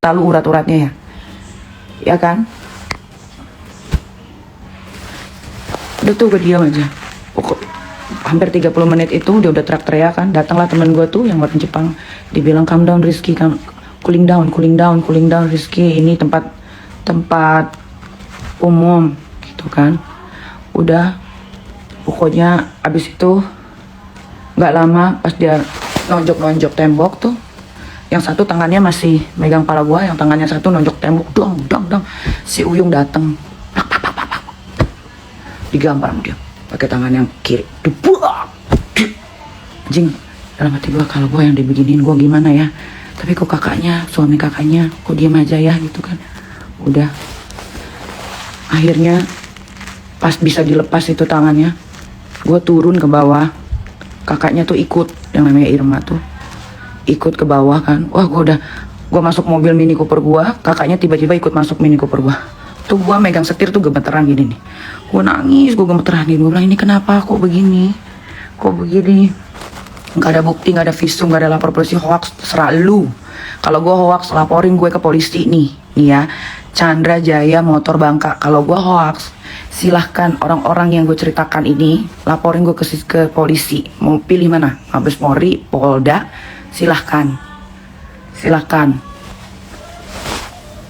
Lalu urat-uratnya ya kan? Udah tuh gue diam aja. Hampir 30 menit itu dia udah teriak-teriak kan. Datanglah temen gue tuh yang orang Jepang. Dibilang calm down Rizky, cooling down Rizky. Ini tempat umum gitu kan. Udah, pokoknya abis itu nggak lama pas dia nonjok tembok tuh, yang satu tangannya masih megang kepala gua, yang tangannya satu nonjok tembok, dong. Si Uyung dateng, digampar sama dia pakai tangan yang kiri, dibuang. Anjing, dalam hati gua, kalau gua yang dibeginiin gua gimana ya, tapi kok suami kakaknya kok diem aja ya gitu kan. Udah, akhirnya pas bisa dilepas itu tangannya, gua turun ke bawah. Kakaknya tuh ikut, yang namanya Irma tuh ikut ke bawah kan. Wah, gua masuk mobil Mini Cooper gua, kakaknya tiba-tiba ikut masuk Mini Cooper gua. Tuh gua megang setir tuh gemeteran gini nih. Gua nangis, gua gemeteran gini. Gua bilang, ini kenapa kok begini? Gak ada bukti, gak ada visum, gak ada lapor polisi. Hoax, terserah lu. Kalau gua hoax, laporin gue ke polisi nih ya. Chandra Jaya Motor Bangka. Kalau gua hoax, silahkan orang-orang yang gue ceritakan ini laporin gue ke polisi. Mau pilih mana? Mabes Polri, Polda, silahkan.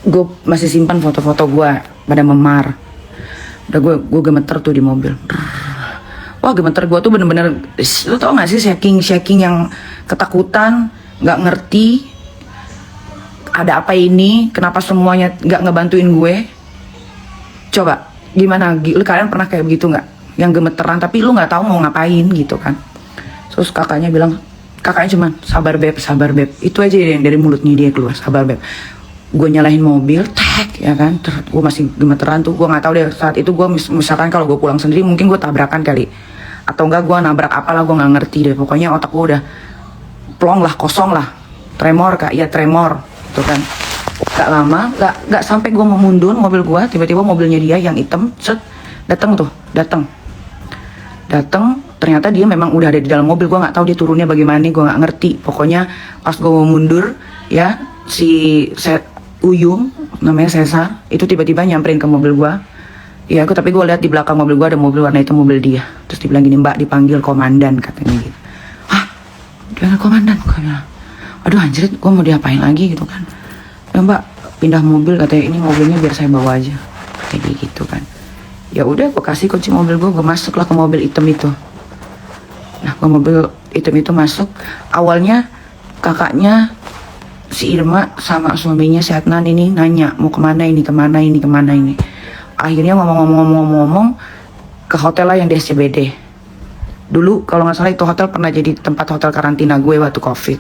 Gue masih simpan foto-foto gue pada memar. Udah gue gemeter tuh di mobil. Wah, gemeter gue tuh bener-bener, lu tau gak sih shaking yang ketakutan, gak ngerti ada apa ini, kenapa semuanya gak ngebantuin gue. Coba gimana, kalian pernah kayak begitu nggak? Yang gemeteran tapi lu nggak tahu mau ngapain gitu kan. Terus kakaknya cuman sabar beb, itu aja yang dari mulutnya dia keluar, sabar beb. Gue nyalahin mobil, ya kan. Terus gue masih gemeteran tuh, gue nggak tahu deh saat itu gue misalkan kalau gue pulang sendiri mungkin gue tabrakan kali, atau enggak gue nabrak apalah, gue nggak ngerti deh. Pokoknya otak gue udah plong lah, kosong lah, tremor tuh kan. Gak lama, gak sampai gue mau mundur mobil gue, tiba-tiba mobilnya dia yang hitam, datang. Ternyata dia memang udah ada di dalam mobil. Gue nggak tahu dia turunnya bagaimana, gue nggak ngerti. Pokoknya pas gue mau mundur, ya si Uyung, namanya Cesar, itu tiba-tiba nyamperin ke mobil gue. Ya, tapi gue lihat di belakang mobil gue ada mobil warna hitam, mobil dia. Terus dibilang gini, Mbak dipanggil komandan katanya gitu. Hah? Dia komandan? Gue bilang, aduh anjir, gue mau diapain lagi gitu kan. Ya Mbak, pindah mobil katanya, ini mobilnya biar saya bawa aja kayak gitu kan. Ya udah, gue kasih kunci mobil gue masuklah ke mobil hitam itu. Nah, ke mobil hitam itu masuk. Awalnya kakaknya si Irma sama suaminya si Adnan ini nanya mau kemana ini. Akhirnya ngomong ke hotel lah yang di SCBD. Dulu kalau nggak salah itu hotel pernah jadi tempat hotel karantina gue waktu COVID.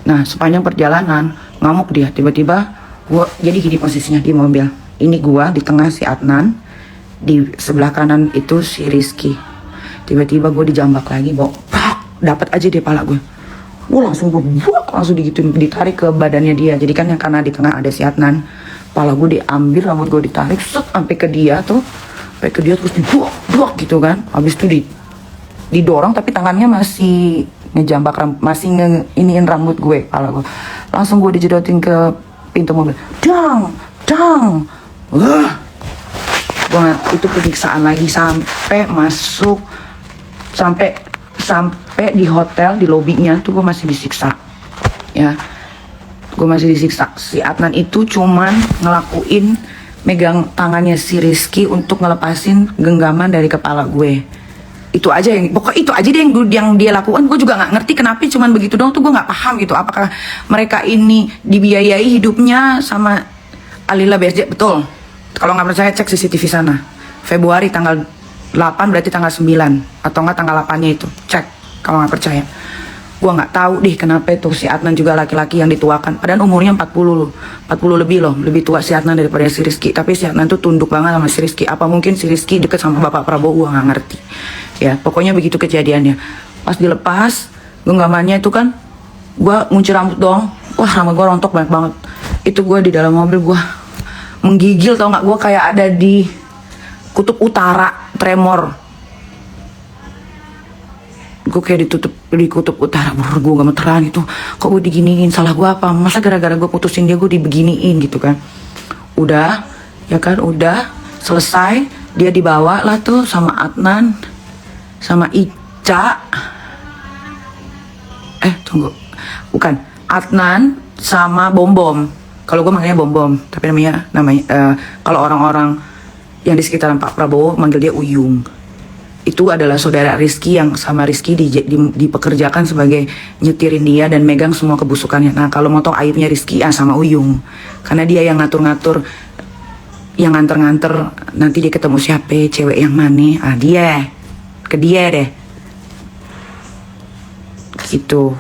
Nah, sepanjang perjalanan ngamuk dia, tiba-tiba gua jadi gini posisinya di mobil. Ini gua di tengah si Adnan, di sebelah kanan itu si Rizky. Tiba-tiba gue dijambak lagi, dapat aja di kepala gue. Gue langsung digituin, ditarik ke badannya dia. Jadi kan yang karena di tengah ada si Adnan, kepala gue diambil, rambut gue ditarik, sampai ke dia terus dibuak gitu kan. Habis itu didorong tapi tangannya masih ngejambak, masih iniin rambut gue, kepala gue. Langsung gue dijedotin ke pintu mobil. Dang. Itu penyiksaan lagi sampai masuk, sampai di hotel, di lobinya tuh gue masih disiksa. Ya. Gue masih disiksa. Si Adnan itu cuman ngelakuin megang tangannya si Rizky untuk ngelepasin genggaman dari kepala gue. Itu aja deh yang dia lakukan. Gue juga nggak ngerti kenapa cuman begitu dong, tuh gue nggak paham gitu. Apakah mereka ini dibiayai hidupnya sama Alila BSJ? Betul. Kalau nggak percaya cek CCTV sana. Februari tanggal 8 berarti tanggal 9 atau nggak tanggal 8-nya itu. Cek kalau nggak percaya. Gue nggak tahu deh kenapa itu si Adnan juga laki-laki yang dituakan. Padahal umurnya 40 lebih loh, lebih tua si Adnan daripada si Rizky. Tapi si Adnan tuh tunduk banget sama si Rizky. Apa mungkin si Rizky deket sama Bapak Prabowo? Gue nggak ngerti. Ya, pokoknya begitu kejadiannya. Pas dilepas genggamannya itu kan, gue ngunci rambut dong. Wah, rambut gue rontok banyak banget. Itu gue di dalam mobil, gue menggigil, tau nggak? Gue kayak ada di kutub utara, tremor. gue kayak di kutub utara, gue gak meteran gitu. Kok gue diginiin, salah gue apa? Masa gara-gara gue putusin dia gue dibeginiin gitu kan. Udah, ya kan, udah selesai. Dia dibawa lah tuh sama Adnan, sama Ica. Tunggu, bukan, Adnan sama Bom Bom. Kalau gue manggilnya Bom Bom, tapi namanya kalau orang-orang yang di sekitaran Pak Prabowo manggil dia Uyung. Itu adalah saudara Rizky yang sama Rizky dipekerjakan sebagai nyetirin dia dan megang semua kebusukannya. Nah, kalau mau tau aibnya Rizky sama Uyung, karena dia yang ngatur-ngatur, yang nganter-nganter nanti dia ketemu siapa, cewek yang mana, dia ke dia deh gitu.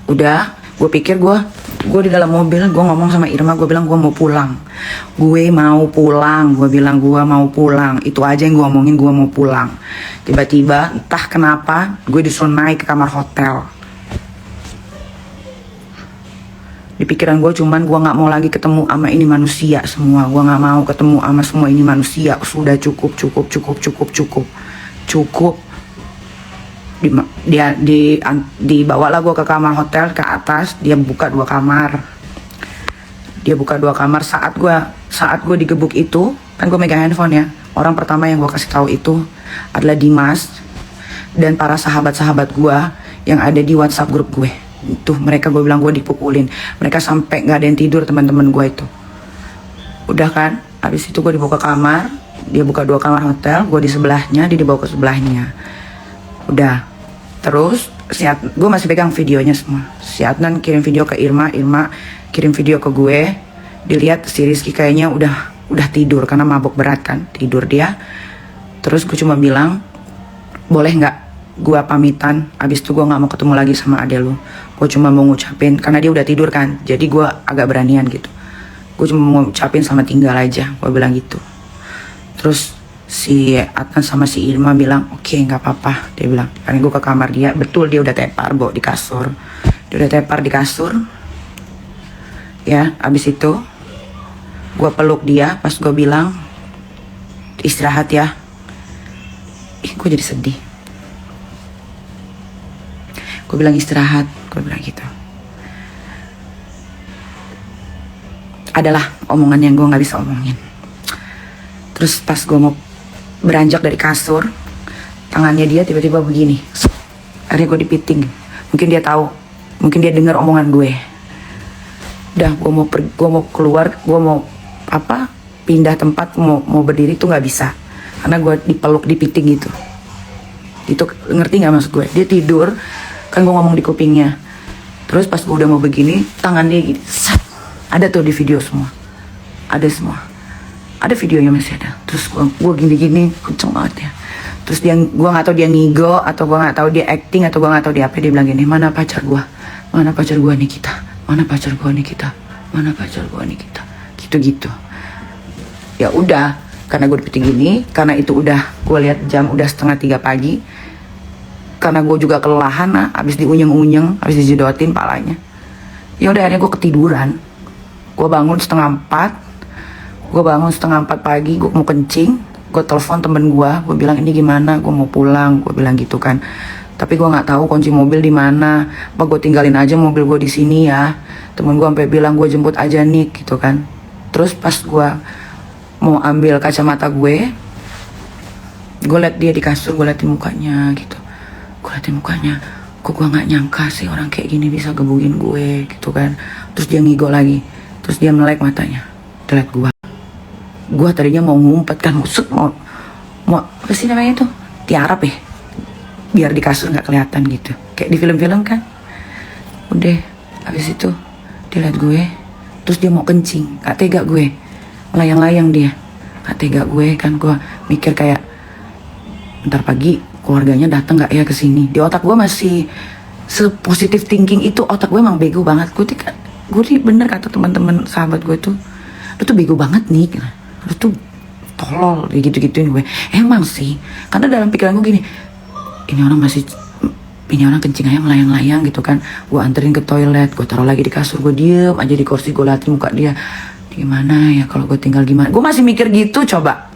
Udah, gue pikir gue di dalam mobil, gue ngomong sama Irma, gue bilang gue mau pulang. Gue bilang gue mau pulang. Itu aja yang gue omongin, gue mau pulang. Tiba-tiba entah kenapa gue disuruh naik ke kamar hotel. Di pikiran gue cuman gue gak mau lagi ketemu sama ini manusia semua. Gue gak mau ketemu sama semua ini manusia. Sudah cukup. Dibawalah gue ke kamar hotel, ke atas. Dia buka dua kamar. Saat gue digebuk itu, kan gue megang handphone ya. Orang pertama yang gue kasih tahu itu adalah Dimas dan para sahabat-sahabat gue yang ada di WhatsApp grup gue. Itu mereka, gue bilang gue dipukulin. Mereka sampai nggak ada yang tidur, teman-teman gue itu. Udah kan, habis itu gue dibawa ke kamar. Dia buka dua kamar hotel, gue di sebelahnya, dia dibawa ke sebelahnya. Udah, terus gue masih pegang videonya semua. Si Adnan kirim video ke Irma kirim video ke gue. Dilihat si Rizky kayaknya udah tidur karena mabuk berat kan, tidur dia. Terus gue cuma bilang, boleh nggak gue pamitan, abis itu gue nggak mau ketemu lagi sama adek lu. Gue cuma mau ngucapin, karena dia udah tidur kan, jadi gue agak beranian gitu. Gue cuma mau ngucapin sama tinggal aja, gue bilang gitu. Terus si Adnan sama si Irma bilang, oke, nggak apa-apa. Dia bilang, karena gue ke kamar dia, betul dia udah tepar di kasur. Dia udah tepar di kasur. Ya, abis itu gue peluk dia pas gue bilang, istirahat ya. Gue jadi sedih. Gue bilang istirahat, gue bilang gitu. Adalah omongan yang gue nggak bisa omongin. Terus pas gue mau beranjak dari kasur, tangannya dia tiba-tiba begini. Akhirnya gue dipiting. Mungkin dia tahu, mungkin dia dengar omongan gue. Udah, gue mau keluar, gue mau pindah tempat, mau berdiri tuh nggak bisa, karena gue dipeluk, dipiting gitu. Itu ngerti nggak maksud gue? Dia tidur, kan gue ngomong di kupingnya. Terus pas gue udah mau begini, tangan dia gini, ada tuh di video semua, ada semua. Ada videonya masih ada. Terus gue gini-gini kenceng banget ya. Terus gue nggak tahu dia ngigo atau gue nggak tahu dia acting atau gue nggak tahu dia apa. Dia bilang gini, mana pacar gue Nikita, mana pacar gue Nikita, mana pacar gue Nikita, gitu-gitu. Ya udah, karena gue dipiting gini, karena itu udah gue lihat jam udah 2:30 pagi. Karena gue juga kelelahan, abis diunyeng-unyeng, abis dijedotin palanya. Ya udah, akhirnya gue ketiduran. Gue bangun 3:30. Gue bangun 3:30 pagi, gue mau kencing. Gue telepon temen gue bilang ini gimana, gue mau pulang, gue bilang gitu kan. Tapi gue nggak tahu kunci mobil di mana. Apa gue tinggalin aja mobil gue di sini ya. Temen gue sampai bilang gue jemput aja Nick gitu kan. Terus pas gue mau ambil kacamata gue liat dia di kasur, gue liatin mukanya gitu. Gue liatin mukanya, kok gue nggak nyangka sih orang kayak gini bisa gebukin gue gitu kan. Terus dia ngigo lagi, terus dia melek matanya, dia liat gue. Gue tadinya mau ngumpet kan, mau apa sih namanya itu, tiarap ya, biar di kasur nggak kelihatan gitu, kayak di film-film kan. Udah, habis itu dia liat gue, terus dia mau kencing, gak tega gue, melayang-layang dia, gak tega gue kan. Gue mikir kayak, ntar pagi keluarganya datang nggak ya ke sini. Di otak gue masih sepositif thinking itu. Otak gue emang bego banget. Gue bener kata teman-teman sahabat gue tuh, lu tuh bego banget nih, lu tuh tolol, gitu-gituin gue. Emang sih, karena dalam pikiran gue gini, ini orang kencing aja melayang-layang gitu kan. Gue anterin ke toilet, gue taruh lagi di kasur, gue diem aja di kursi, gue liatin muka dia. Gimana ya kalau gue tinggal gimana? Gue masih mikir gitu coba.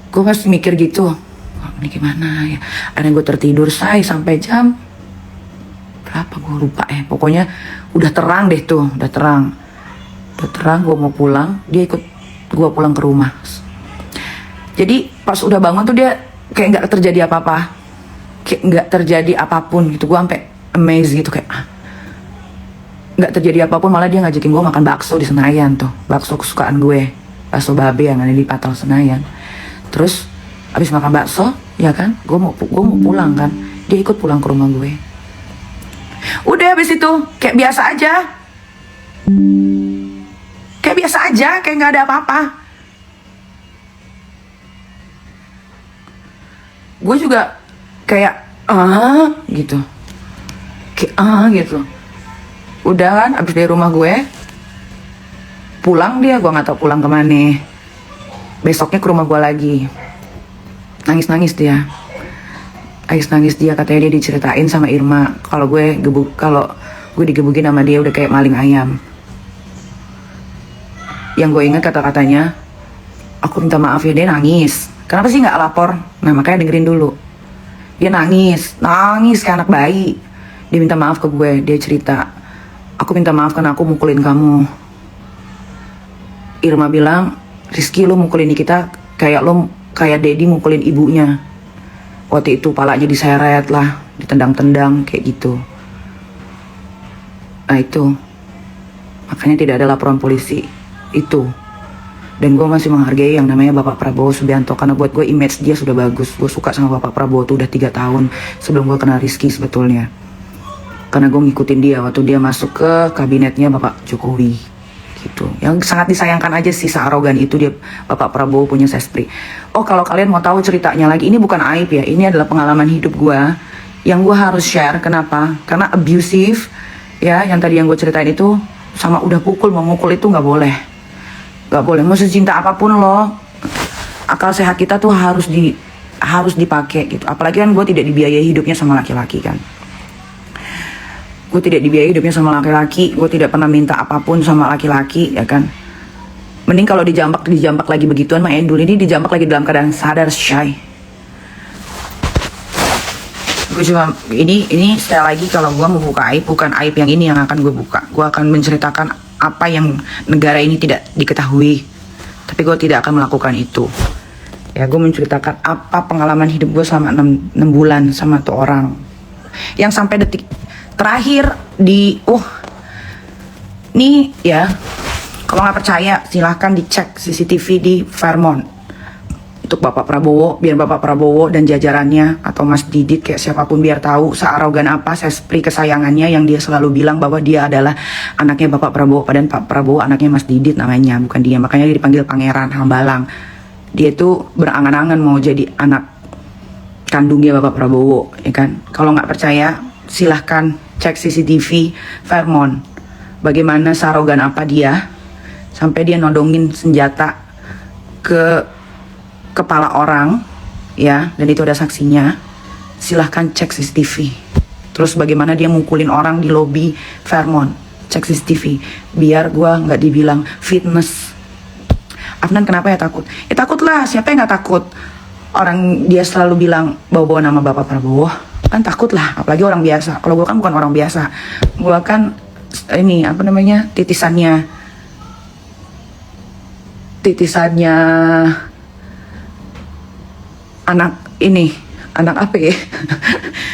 Gue masih mikir gitu, "Wah, ini gimana ya?" Akhirnya gue tertidur sampai jam berapa gue lupa ya. Pokoknya udah terang deh tuh, udah terang gue mau pulang, dia ikut gue pulang ke rumah. Jadi pas udah bangun tuh dia kayak nggak terjadi apa-apa, kayak nggak terjadi apapun gitu. Gue sampai amazed gitu, kayak nggak terjadi apapun, malah dia ngajakin gue makan bakso di Senayan tuh, bakso kesukaan gue, bakso babe yang ada di Patal Senayan. Terus abis makan bakso, ya kan, gue mau pulang kan, dia ikut pulang ke rumah gue. Udah abis itu kayak biasa aja, kayak nggak ada apa-apa. Gue juga kayak gitu, kayak gitu. Udah kan, abis dari rumah gue pulang dia, gue nggak tahu pulang kemana. Besoknya ke rumah gue lagi, nangis dia, katanya dia diceritain sama Irma kalau gue digebukin sama dia udah kayak maling ayam. Yang gue ingat kata-katanya, "Aku minta maaf ya." Dia nangis, kenapa sih nggak lapor? Nah makanya dengerin dulu. Dia nangis kayak anak bayi. Dia minta maaf ke gue, dia cerita, "Aku minta maaf karena aku mukulin kamu." Irma bilang, "Rizky, lo mukulin kita kayak Dedi mukulin ibunya. Waktu itu palanya diseret lah, ditendang-tendang kayak gitu." Nah itu, makanya tidak ada laporan polisi itu. Dan gue masih menghargai yang namanya Bapak Prabowo Subianto, karena buat gue image dia sudah bagus. Gue suka sama Bapak Prabowo tuh udah 3 tahun sebelum gue kenal Rizky sebetulnya. Karena gue ngikutin dia waktu dia masuk ke kabinetnya Bapak Jokowi gitu. Yang sangat disayangkan aja sih, searogan itu dia Bapak Prabowo punya sespri. Oh, kalau kalian mau tahu ceritanya lagi, ini bukan aib ya, ini adalah pengalaman hidup gue yang gue harus share. Kenapa? Karena abusive ya, yang tadi yang gue ceritain itu, sama udah memukul itu nggak boleh. Mau secinta apapun lo, akal sehat kita tuh harus dipakai gitu. Apalagi kan gue tidak dibiayai hidupnya sama laki-laki kan. Gue tidak dibiayai hidupnya sama laki-laki, gue tidak pernah minta apapun sama laki-laki, ya kan. Mending kalau dijambak lagi begituan mah Endul. Ini dijambak lagi dalam keadaan sadar, shy. Gue cuma ini sekali lagi, kalau gue mau buka aib, bukan aib yang ini yang akan gue buka. Gue akan menceritakan apa yang negara ini tidak diketahui, tapi gue tidak akan melakukan itu. Ya, gue menceritakan apa pengalaman hidup gue selama 6 bulan sama tuh orang, yang sampai detik terakhir nih ya, kalau nggak percaya silahkan dicek CCTV di Fairmont untuk Bapak Prabowo, biar Bapak Prabowo dan jajarannya atau Mas Didit kayak siapapun biar tahu searogan apa sespri kesayangannya yang dia selalu bilang bahwa dia adalah anaknya Bapak Prabowo, padahal Pak Prabowo anaknya Mas Didit namanya, bukan dia. Makanya dia dipanggil Pangeran Hambalang. Dia tuh berangan-angan mau jadi anak kandungnya Bapak Prabowo, ya kan. Kalau nggak percaya silahkan cek CCTV Fairmont, bagaimana searogan apa dia sampai dia nodongin senjata ke kepala orang, ya, dan itu ada saksinya. Silahkan cek CCTV. Terus bagaimana dia mukulin orang di lobi Fairmont, cek CCTV, biar gua nggak dibilang fitness. Afnan kenapa ya takut? Ya takutlah, siapa yang nggak takut? Orang dia selalu bilang bawa-bawa nama Bapak Prabowo, kan takutlah, apalagi orang biasa. Kalau gua kan bukan orang biasa, gua kan ini apa namanya, titisannya anak apa ya?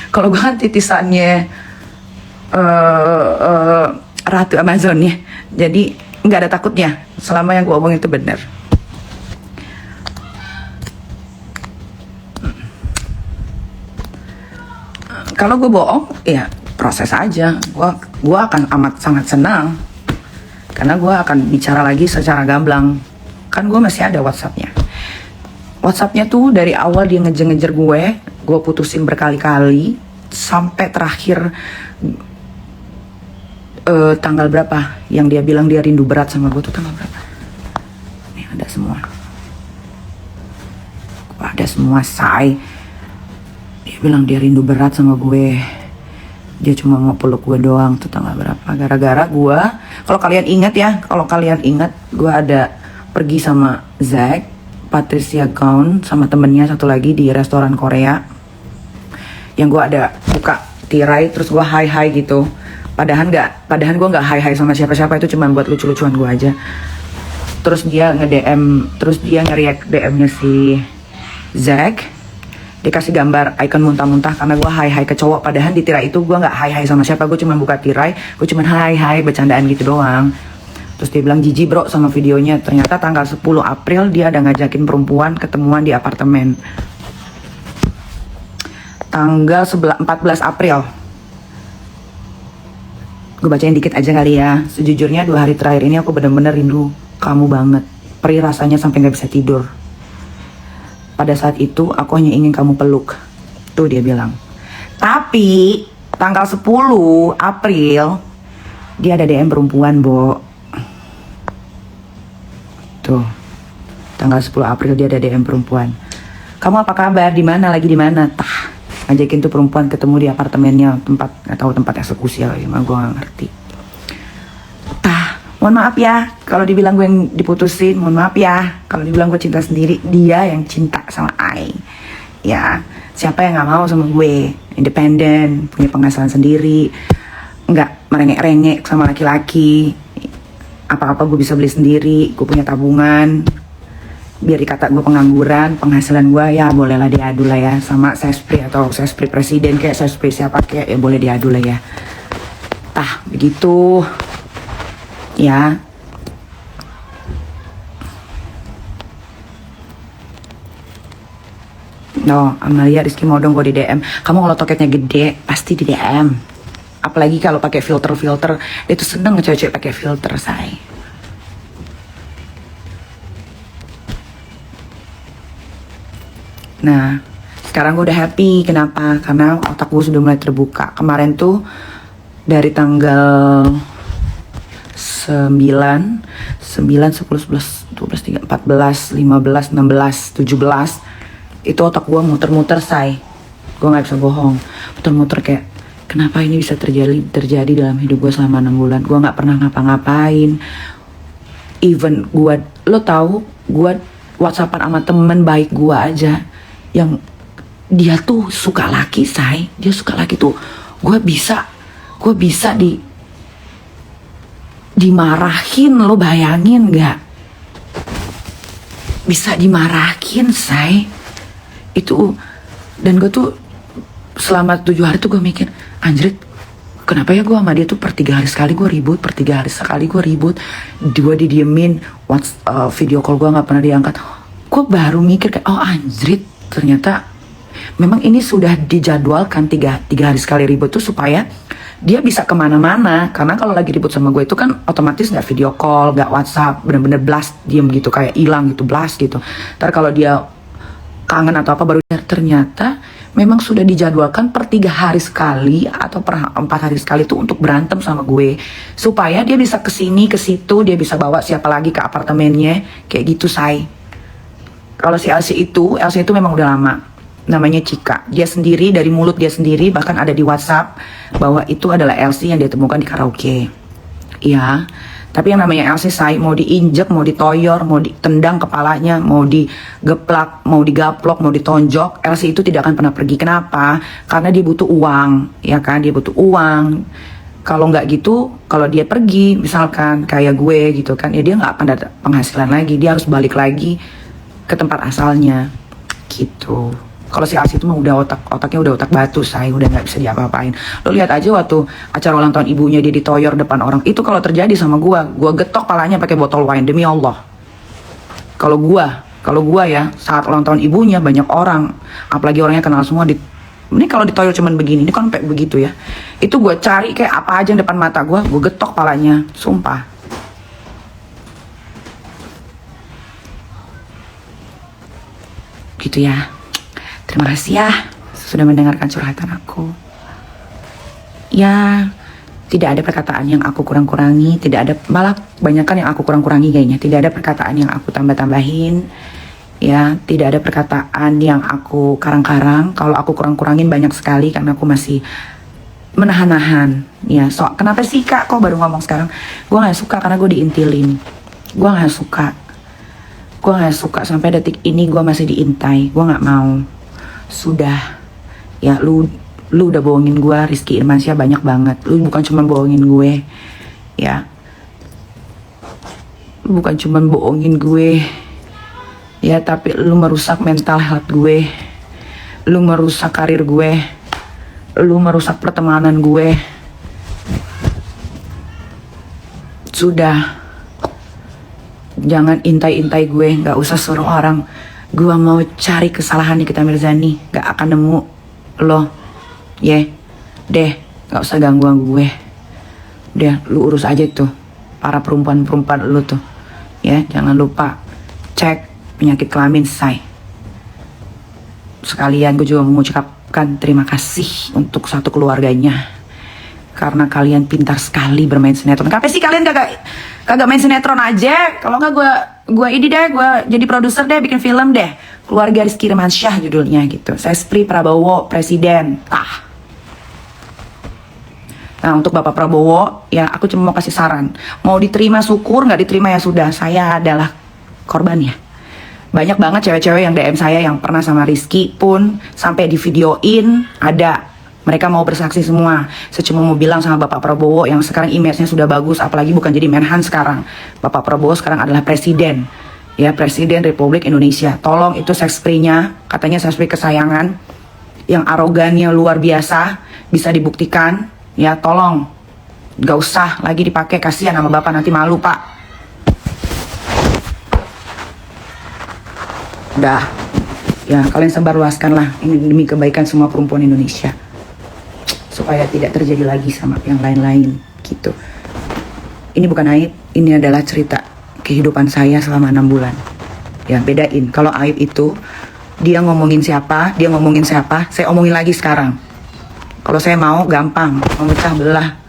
Kalau gue kan titisannya Ratu Amazon ya, jadi nggak ada takutnya selama yang gue omong itu benar. Kalau gue bohong ya proses aja, gue akan amat sangat senang karena gue akan bicara lagi secara gamblang. Kan gue masih ada WhatsAppnya tuh dari awal dia ngejar gue putusin berkali-kali sampai terakhir tanggal berapa yang dia bilang dia rindu berat sama gue tuh tanggal berapa? Nih ada semua say. Dia bilang dia rindu berat sama gue. Dia cuma mau peluk gue doang tuh tanggal berapa? Gara-gara gue, kalau kalian ingat, gue ada pergi sama Zack Patricia Gaun sama temennya satu lagi di restoran Korea. Yang gue ada buka tirai terus gue hi gitu. Padahal gue nggak hi sama siapa-siapa, itu cuma buat lucu-lucuan gue aja. Terus dia nge-DM, terus dia nge-react DM-nya si Zack. Dia kasih gambar icon muntah-muntah karena gue hi ke cowok. Padahal di tirai itu gue nggak hi sama siapa, gue cuma buka tirai, gue cuma hi bercandaan gitu doang. Terus dia bilang jijik bro sama videonya. Ternyata tanggal 10 April dia ada ngajakin perempuan ketemuan di apartemen. Tanggal 14 April. Gue bacain dikit aja kali ya. Sejujurnya 2 hari terakhir ini aku bener-bener rindu kamu banget. Perih rasanya sampai gak bisa tidur. Pada saat itu aku hanya ingin kamu peluk. Tuh dia bilang. Tapi tanggal 10 April dia ada DM perempuan, Bo. Tuh. Tanggal 10 April dia ada DM perempuan. Kamu apa kabar? Di mana? Lagi di mana? Tah. Ngajakin tuh perempuan ketemu di apartemennya, nggak tahu tempat eksekusi lagi, mah gue nggak ngerti. Mohon maaf ya kalau dibilang gue yang diputusin, mohon maaf ya kalau dibilang gue cinta sendiri, dia yang cinta sama I. Ya, siapa yang nggak mau sama gue? Independen, punya penghasilan sendiri, nggak merengek-rengek sama laki-laki. Apa-apa gue bisa beli sendiri, gue punya tabungan. Biar dikata gue pengangguran, penghasilan gue ya bolehlah diadu lah ya sama sespri atau sespri presiden kayak sespri siapa kayak ya boleh diadu lah ya. Tah begitu. Ya. No, Amalia Rizky mau dong gue di DM. Kamu kalau toketnya gede pasti di DM. Apalagi kalau pakai filter, dia tuh seneng cewek-cewek pakai filter, say. Nah, sekarang gue udah happy. Kenapa? Karena otak gue sudah mulai terbuka. Kemarin tuh dari tanggal 9, 10, 11, 12, 13, 14, 15, 16, 17 itu otak gue muter-muter, say. Gue gak bisa bohong. Muter-muter kayak kenapa ini bisa terjadi dalam hidup gue selama 6 bulan. Gue gak pernah ngapa-ngapain. Even gue, lo tahu gue WhatsAppan sama temen baik gue aja yang dia tuh suka laki, say. Dia suka laki tuh gue bisa dimarahin, lo bayangin gak? Bisa dimarahin, say. Itu, dan gue tuh selama 7 hari tuh gue mikir, anjrit, kenapa ya gue sama dia tuh per 3 hari sekali gue ribut, per 3 hari sekali gue ribut, gue didiemin, video call gue gak pernah diangkat. Gue baru mikir kayak, oh anjrit, ternyata memang ini sudah dijadwalkan 3 hari sekali ribut tuh supaya dia bisa kemana-mana. Karena kalau lagi ribut sama gue itu kan otomatis gak video call, gak WhatsApp, bener-bener blast, diem gitu, kayak hilang gitu, blast gitu. Ntar kalau dia kangen atau apa baru ternyata memang sudah dijadwalkan per 3 hari sekali atau per 4 hari sekali tuh untuk berantem sama gue. Supaya dia bisa kesini, ke situ, dia bisa bawa siapa lagi ke apartemennya, kayak gitu, say. Kalau si Elsie itu memang udah lama. Namanya Cika. Dia sendiri, dari mulut dia sendiri, bahkan ada di WhatsApp bahwa itu adalah Elsie yang dia temukan di karaoke. Iya. Tapi yang namanya Elsie, say, mau diinjek, mau ditoyor, mau ditendang kepalanya, mau digeplak, mau digaplok, mau ditonjok, Elsie itu tidak akan pernah pergi. Kenapa? Karena dia butuh uang, ya kan? Dia butuh uang. Kalau nggak gitu, kalau dia pergi, misalkan kayak gue gitu kan, ya dia nggak akan ada penghasilan lagi. Dia harus balik lagi ke tempat asalnya, gitu. Kalau si Elsie itu mah udah otaknya udah otak batu, say, udah nggak bisa diapa-apain. Lo lihat aja waktu acara ulang tahun ibunya dia ditoyor depan orang. Itu kalau terjadi sama gua getok palanya pakai botol wine, demi Allah. Kalau gua ya saat ulang tahun ibunya banyak orang, apalagi orangnya kenal semua, ini kalau ditoyor cuman begini, ini kan kayak begitu ya. Itu gua cari kayak apa aja yang depan mata gua getok palanya, sumpah. Gitu ya. Terima kasih ya sudah mendengarkan curhatan aku. Ya, tidak ada perkataan yang aku kurang-kurangi, tidak ada, malah banyakkan yang aku kurang-kurangi kayaknya. Tidak ada perkataan yang aku tambah-tambahin. Ya, tidak ada perkataan yang aku karang-karang. Kalau aku kurang-kurangin banyak sekali karena aku masih menahan-nahan. Ya, kenapa sih Kak kok baru ngomong sekarang? Gue gak suka karena gue diintilin. Gue gak suka. Gue nggak suka sampai detik ini gue masih diintai. Gue nggak mau. Sudah. Ya lu udah bohongin gue. Rizky Irmansyah banyak banget. Lu bukan cuma bohongin gue. Ya. Lu bukan cuma bohongin gue. Ya, tapi lu merusak mental health gue. Lu merusak karir gue. Lu merusak pertemanan gue. Sudah. Jangan intai-intai gue. Gak usah suruh orang. Gue mau cari kesalahan Nikita Mirzani. Gak akan nemu lo. Deh, gak usah ganggu gue. Udah, lu urus aja tuh para perempuan-perempuan lu tuh. Ya, jangan lupa cek penyakit kelamin selesai. Sekalian gue juga mengucapkan terima kasih untuk satu keluarganya. Karena kalian pintar sekali bermain sinetron. Kenapa sih kalian kagak main sinetron aja? Kalau nggak gue ini deh, gue jadi produser deh, bikin film deh. Keluarga Rizky Irmansyah judulnya gitu. Sespri Prabowo Presiden. Nah, untuk Bapak Prabowo, ya aku cuma mau kasih saran. Mau diterima syukur, nggak diterima ya sudah. Saya adalah korbannya. Banyak banget cewek-cewek yang DM saya yang pernah sama Rizky pun sampai di videoin ada. Mereka mau bersaksi semua. Saya cuma mau bilang sama Bapak Prabowo yang sekarang image-nya sudah bagus, apalagi bukan jadi Menhan sekarang. Bapak Prabowo sekarang adalah presiden. Ya, Presiden Republik Indonesia. Tolong itu sexpree-nya, katanya sexpree kesayangan yang arogannya luar biasa, bisa dibuktikan. Ya, tolong. Gak usah lagi dipakai, kasihan sama Bapak, nanti malu, Pak. Udah. Ya, kalian sebarluaskanlah ini demi kebaikan semua perempuan Indonesia. Supaya tidak terjadi lagi sama yang lain-lain gitu. Ini bukan aib, ini adalah cerita kehidupan saya selama 6 bulan. Ya, bedain. Kalau aib itu dia ngomongin siapa, saya omongin lagi sekarang. Kalau saya mau gampang, memecah belah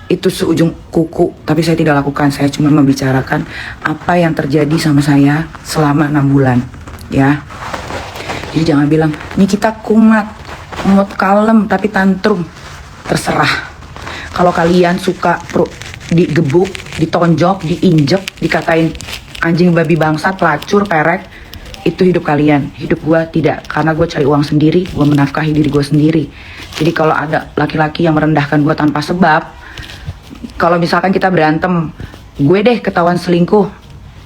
itu seujung kuku, tapi saya tidak lakukan. Saya cuma membicarakan apa yang terjadi sama saya selama 6 bulan. Ya. Jadi jangan bilang, Nikita kumat, mood kalem tapi tantrum. Terserah. Kalau kalian suka digebuk, ditonjok, diinjek, dikatain anjing babi bangsat, pelacur, perek, itu hidup kalian. Hidup gue tidak, karena gue cari uang sendiri, gue menafkahi diri gue sendiri. Jadi kalau ada laki-laki yang merendahkan gue tanpa sebab, kalau misalkan kita berantem, gue deh ketahuan selingkuh,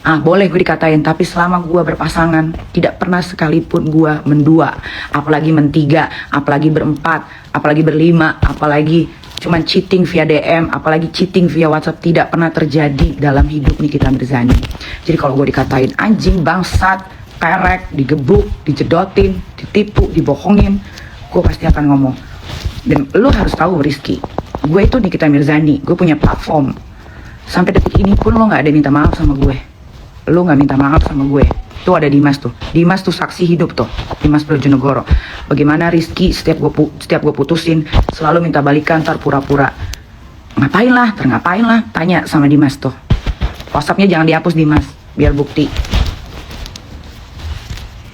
boleh gue dikatain, tapi selama gue berpasangan tidak pernah sekalipun gue mendua, apalagi mentiga, apalagi berempat, apalagi berlima, apalagi cuman cheating via DM, apalagi cheating via WhatsApp, tidak pernah terjadi dalam hidup Nikita Mirzani. Jadi kalau gue dikatain anjing, bangsat, perek, digebuk, dijedotin, ditipu, dibohongin, gue pasti akan ngomong. Dan lo harus tahu Rizky, gue itu Nikita Mirzani, gue punya platform. Sampai detik ini pun lo gak ada minta maaf sama gue. Lo gak minta maaf sama gue. Tuh ada Dimas tuh. Dimas tuh saksi hidup tuh. Dimas Brojonegoro. Bagaimana Rizky setiap gue putusin selalu minta balikan, ntar pura-pura. Ngapain lah. Tanya sama Dimas tuh. WhatsAppnya jangan dihapus Dimas. Biar bukti.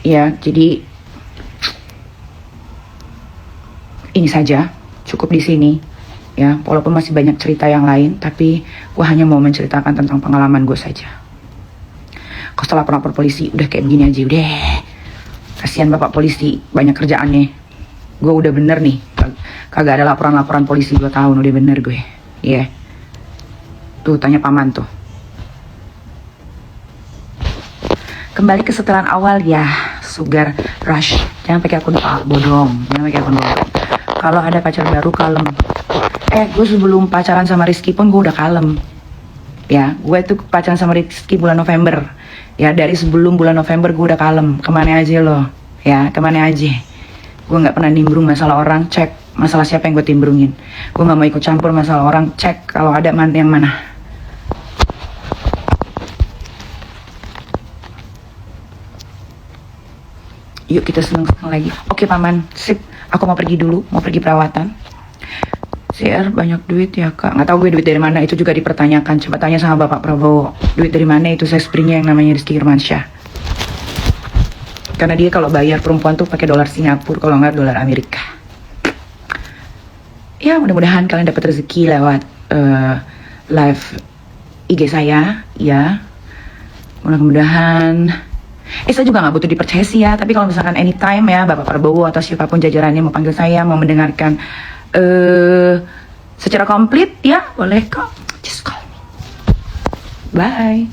Ya, jadi ini saja, cukup di sini. Ya, walaupun masih banyak cerita yang lain, tapi gue hanya mau menceritakan tentang pengalaman gue saja. Kalau setelah lapor polisi, udah kayak begini aja, udah. Kasihan Bapak polisi, banyak kerjaannya. Gue udah bener nih, kagak ada laporan-laporan polisi 2 tahun, udah bener gue. Iya. Yeah. Tuh, tanya paman tuh. Kembali ke setelan awal ya, Sugar Rush. Jangan pakai akun bodong, jangan pakai akun bodong. Kalau ada pacar baru kalem. Gue sebelum pacaran sama Rizky pun gue udah kalem. Ya, gue tuh pacaran sama Rizky bulan November. Ya, dari sebelum bulan November gue udah kalem. Kemana aja lo? Ya, kemana aja. Gue nggak pernah nimbrung masalah orang. Cek masalah siapa yang gue timbrungin. Gue nggak mau ikut campur masalah orang. Cek kalau ada yang mana. Yuk kita seneng-seneng lagi. Oke paman, sip. Aku mau pergi dulu, mau pergi perawatan. CR banyak duit ya kak. Nggak tahu gue duit dari mana, itu juga dipertanyakan. Coba tanya sama Bapak Prabowo. Duit dari mana itu sespringnya yang namanya Rizky Irmansyah. Karena dia kalau bayar perempuan tuh pakai dolar Singapura, kalau nggak dolar Amerika. Ya mudah-mudahan kalian dapat rezeki lewat live IG saya. Ya. Mudah-mudahan. Saya juga nggak butuh dipercaya sih ya. Tapi kalau misalkan anytime ya Bapak Prabowo atau siapapun jajarannya mau panggil saya, mau mendengarkan secara komplit ya, boleh kok. Just call me. Bye.